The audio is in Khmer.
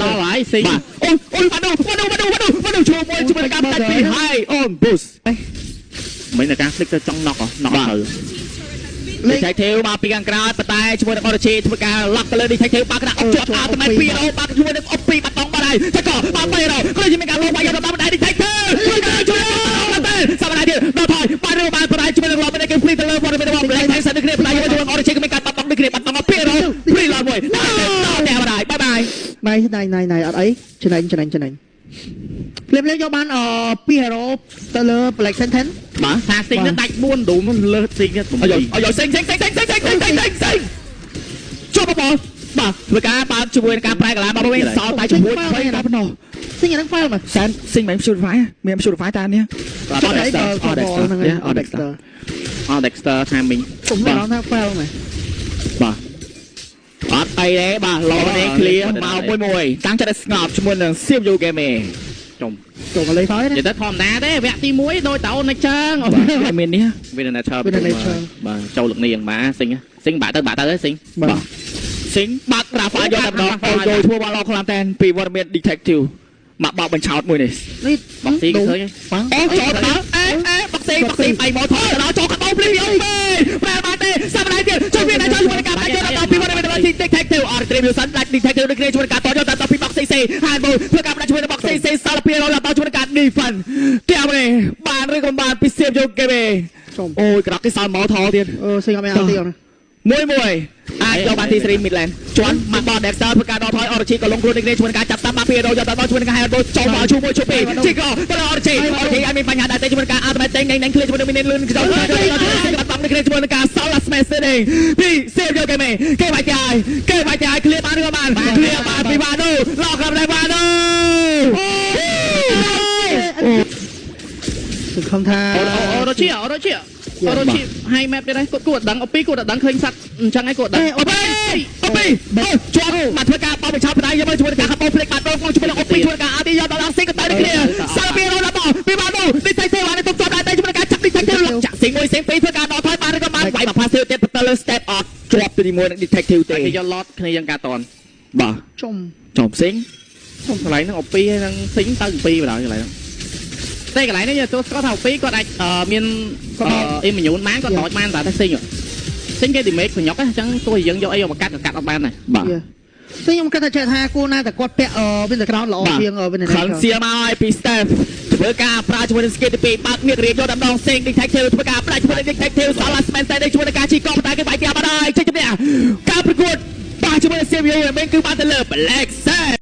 ដល់ហើយស៊ីអូបាដូជួមួយជាមួយការតាច់ពីហើយអូនប៊ូសមិនតែការคลิกទៅចង់ណុកទៅលេខថៃធេវមកពីខាងក្រោយប៉ុន្តែជាមួយនឹងអរជីធ្វើការឡក់ទៅលើនេះថៃធេវបាក់ក្រាក់អត់ជាប់អាថ្មី2បាក់ជាមួយនឹងអុប2បាត់តង់បាត់ហើយតែក៏បាក់3គ្រាន់តែមានការលងបាយដល់ដៃនេះថៃធេវជួយតែសមត្ថភាពដល់ថយបាត់រឿងបានបដៃជាមួយនឹងឡប់នេះគេភ្លីទៅលើវត្តមានរបស់លេខថៃសិននេះគ្នាបដៃជាមួយអរជីក៏មានការបាត់តង់នេះគ្នាបាត់តង់2ព្រីឡត់មួយតែបដៃបាយណៃអត់អីច្នៃភ្លាមយកបាន2 hero ទៅលើ Black Sentence បាទថាស៊ីងនឹងដាច់4ឌូមលើស៊ីងឲ្យស៊ីងចូលបបបាទធ្វើការបើកជាមួយនឹងការប្រែកន្លែងមកវិញសល់តែជាមួយ3ដល់ប៉ុណ្ណោះស៊ីងហ្នឹង file មកសែនស៊ីងមិន purify មាន purify តានេះDexter timing ខ្ញុំមិនដឹងថា file មកបាទអត់អីទេបាទឡូនេះ clear មកមួយតាំងចិត្តស្ងប់ជាមួយនឹង CPU Gaming ចូលមកលេខហើយនិយាយទៅធម្មតាទេវគ្គទី1ដូចតោនេះចឹងមាននេះ Nature បាទចូលលឹកនេះយ៉ាងម៉ាស៊ីងបាក់ទៅស៊ីងបាទស៊ីងបាក់ក្រាហ្វាយកតែម្ដងអូយធ្វើបាល់ឡខ្លាំងតែពីវត្តមាន Detective មកបោកបញ្ឆោតមួយនេះបាក់ស៊ីឃើញអូចូលដល់បាក់ស៊ីបៃមកថយដល់ចូលកបោភ្លីអូប្រែបានទេសាប់ដៃទៀតចូលវាដល់ជាមួយការបាច់យកដល់ពីវត្តមាន Detective អត់ត្រីវាសិនដាច់ Detective ដូចគ្នាជួយការតយកដល់ពីបាក់ស៊ីហើយមើលធ្វើការដាក់ជួយបាក់ស៊ីសាល់ពីដល់ដល់ជួយការ defend ទៀតនេះបានឬក៏បានពីសៀមយកគេទេអូយក្រោកគេសល់មកថទៀតស៊ីងអត់មានអត់ទៀតមួយអាចយកបានទី3 midland ជន់មកបត Dexter ធ្វើការដកថយអរជីក៏លងខ្លួននេះជាមួយការចាប់តាមបាពីរយកដល់ជាមួយនឹងហែបចូលមកជួយពីជីក៏ទៅអរជីអត់មានបញ្ហាដែរទេជាមួយនឹងការ automatic ញ៉ាំ clear ជាមួយនឹង minute លឿនចូលបាត់តាមនេះជាមួយនឹងការ soul smash ទេពីសៀមយកគេមេគេបាច់តែ clear បានឬក៏បាន clear បានពីបាននោះឡកកំដៃបាននោះសង្ឃឹមថាអរជីហើយ map ទៀតហើយគាត់ដឹងពីគាត់ដឹងឃើញសัตว์អញ្ចឹងហើយគាត់ដឹងអូពីជាប់មកធ្វើការបោកបញ្ឆោតបណ្ដៃយកមកជួយការកបោផ្លេចបាត់ដងក្នុងជួយអូពីជួយការអត់ទីយកដល់ស៊ីក៏ទៅគ្នាសាពីរដល់បងពីបាននោះនេះតែទេបានទៅជាប់ដែរតែជួយការចាក់ទីតែចាក់ស៊ីមួយធ្វើការដកថយបានឬក៏បានវាយមកផាសទៀតទៅលើ step off ជាប់ទី1នឹង detective ទេគេយក lot គ្នាយ៉ាងការតនបាទចំស៊ីងខ្ញុំកន្លែងហ្នឹងអូពីហើយនឹងស៊ីងទៅពីបណ្ដោយកន្លែងតែកន្លែងនេះចូលស្គាល់ថាពីគាត់អាចមានអ៊ីមញូនបានគាត់ដកបានតែស៊ីងគេឌីមេកប្រញុកអញ្ចឹងទោះយើងយកអីយកមកកាត់អត់បានដែរបាទស៊ីងខ្ញុំគិតថាចេះថាគួរណាតែគាត់ពាក់វិនក្រោនល្អជាងវិននេះខំសៀមកឲ្យពី staff ធ្វើការប្រើជាមួយនឹង skate ទី2បើកមានរៀបយកដល់ដងសេង detective ធ្វើការផ្ដាច់ជាមួយនឹង detective សាឡាស្មែនតែជាមួយនឹងការជីកកតែគេបាយទៀតបាត់ហើយចេញជំនះការប្រកួតបាទជាមួយនឹង CMU មិនគឺបានទៅលើ Black Set